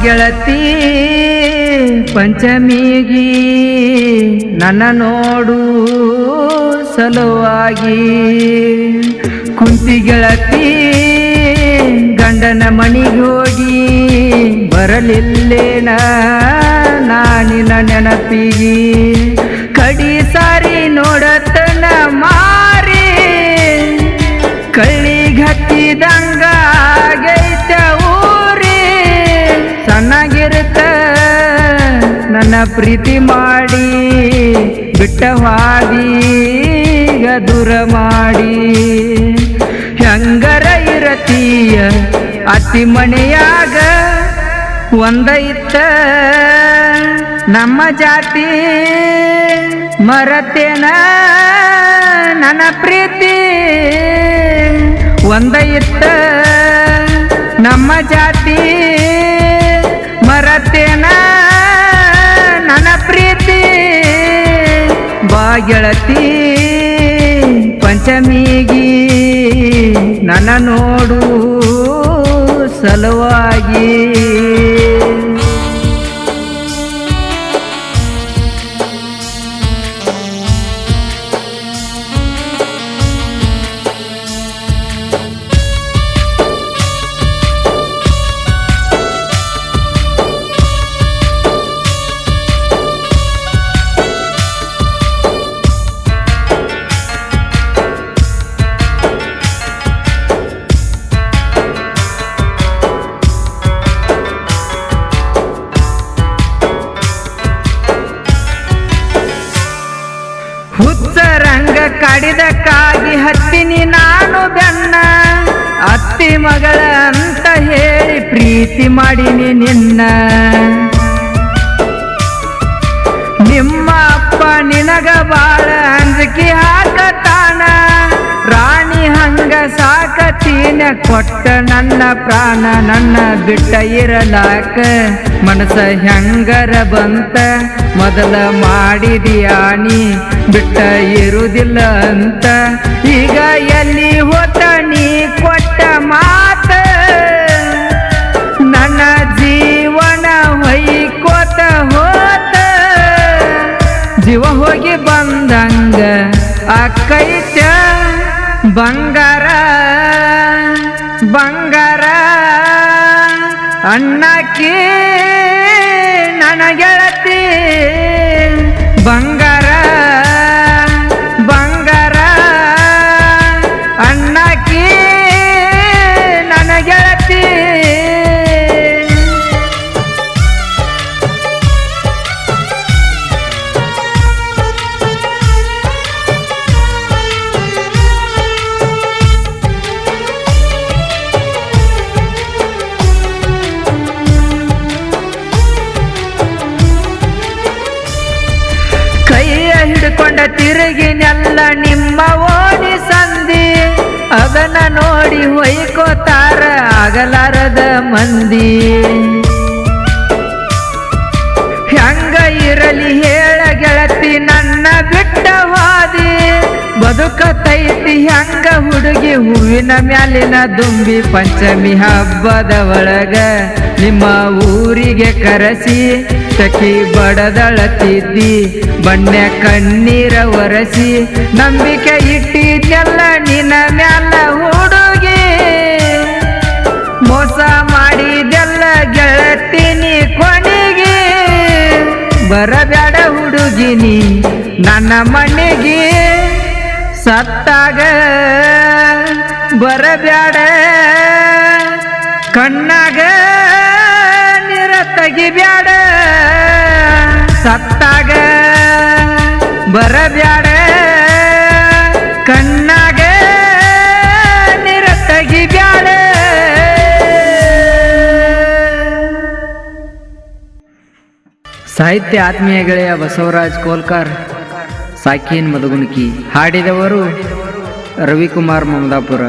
ಗೆಳತಿ ಪಂಚಮಿಗಿ ನನ್ನ ನೋಡು ಸಲುವಾಗಿ ಕುಂತಿ ಗೆಳತಿ ಗಂಡನ ಮನಿಗೆ ಹೋಗಿ ಬರಲಿಲ್ಲೇನ ನಾನಿನ ನೆನಪಿಗಿ ಕಡಿ ಸಾರಿ ನೋಡತನ ಮಾರಿ ಕಳ್ಳಿಗತ್ತಿದಂಗ ಆಗೈತ ಊರಿ ಸಣ್ಣಗಿರುತ್ತ ನನ್ನ ಪ್ರೀತಿ ಮಾಡಿ ಬಿಟ್ಟವಾದೀಗ ದೂರ ಮಾಡಿ ಹೆಂಗರ ಇರತೀಯ ಅತ್ತಿ ಮನೆಯಾಗ ಒಂದೈತ ನಮ್ಮ ಜಾತಿ ಮರತೇನ ನನ್ನ ಪ್ರೀತಿ ಒಂದೈತ ನಮ್ಮ ಜಾತಿ ಮರತೇನ ನನ್ನ ಪ್ರೀತಿ ಬಾ ಗೆಳತಿ ಪಂಚಮಿಗಿ ನನ್ನ ನೋಡು ಸಲುವಾಗಿ ಹುಚ್ಚರಂಗ ಕಡಿದಕ್ಕಾಗಿ ಹತ್ತಿನಿ ನಾನು ಬೆನ್ನ ಅತ್ತಿ ಮಗಳ ಅಂತ ಹೇಳಿ ಪ್ರೀತಿ ಮಾಡಿನಿ ನಿನ್ನ ನಿಮ್ಮ ಅಪ್ಪ ನಿನಗ ಬಾಳ ಅಂಜಿಕೆ ಹಾಕತಾನ ರಾಣಿ ಹಂಗ ಸಾಕತೀನ ಕೊಟ್ಟ ನನ್ನ ಪ್ರಾಣ ನನ್ನ ಬಿಟ್ಟ ಇರಲಾಕ ಮನಸ ಹೆಂಗರ ಬಂತ ಮೊದಲ ಮಾಡಿದ್ಯಾನಿ ಬಿಟ್ಟ ಇರುವುದಿಲ್ಲ ಅಂತ ಈಗ ಎಲ್ಲಿ ಹೋತ ನೀ ಕೊಟ್ಟ ಮಾತ ನನ್ನ ಜೀವನ ಹೊಯ್ಕೋತ ಹೋತ ಜೀವ ಹೋಗಿ ಬಂದಂಗ ಅಕ್ಕೈತ ಬಂಗಾರ ಬಂಗಾರ ಅಣ್ಣಕ್ಕಿ ನನ್ನ ಗೆಳತಿ ಬಂಗಾರ ಬಂಗಾರ ಅಣ್ಣಕ್ಕಿ ನನ್ನ ಗೆಳತಿ ಹಿಡ್ಕೊಂಡ ತಿರುಗಿನೆಲ್ಲ ನಿಮ್ಮ ಓಡಿ ಸಂದಿ ಅದನ್ನ ನೋಡಿ ಹೊಯ್ಕೋತಾರ ಆಗಲಾರದ ಮಂದಿ ಹೆಂಗ ಇರಲಿ ಹೇಳ ಗೆಳತಿ ನನ್ನ ಬಿಟ್ಟ ಹೋದಿ ಬದುಕತೈತಿ ಹೆಂಗ ಹುಡುಗಿ ಹೂವಿನ ಮ್ಯಾಲಿನ ದುಂಬಿ ಪಂಚಮಿ ಹಬ್ಬದ ಒಳಗ ನಿಮ್ಮ ಊರಿಗೆ ಕರೆಸಿ ಸಖಿ ಬಡದಳತಿದ್ದಿ ಬಣ್ಣ ಕಣ್ಣೀರ ಒರೆಸಿ ನಂಬಿಕೆ ಇಟ್ಟಿದ್ದೆಲ್ಲ ನಿನ್ನ ಮ್ಯಾಲ ಹುಡುಗಿ ಮೋಸ ಮಾಡಿದೆಲ್ಲ ಗೆಳತಿನಿ ಕೊನೆಗೆ ಬರಬ್ಯಾಡ ಹುಡುಗಿನಿ ನನ್ನ ಮನೆಗೆ ಸತ್ತಾಗ ಬರಬ್ಯಾಡ ಕಣ್ಣಾಗ ನೀರ ತೆಗಿಬ್ಯಾಡ ಸತ್ತಾಗ ಬರಬ್ಯಾಡ ಕಣ್ಣಾಗ ನೀರ ತೆಗಿಬ್ಯಾಡ ಸಾಹಿತ್ಯ ಆತ್ಮೀಯ ಗೆಳೆಯ ಬಸವರಾಜ್ ಕೋಲ್ಕರ್ ಸಾಕೀನ್ ಮದಗುಣಕಿ ಹಾಡಿದವರು ರವಿಕುಮಾರ್ ಮಮದಾಪುರ.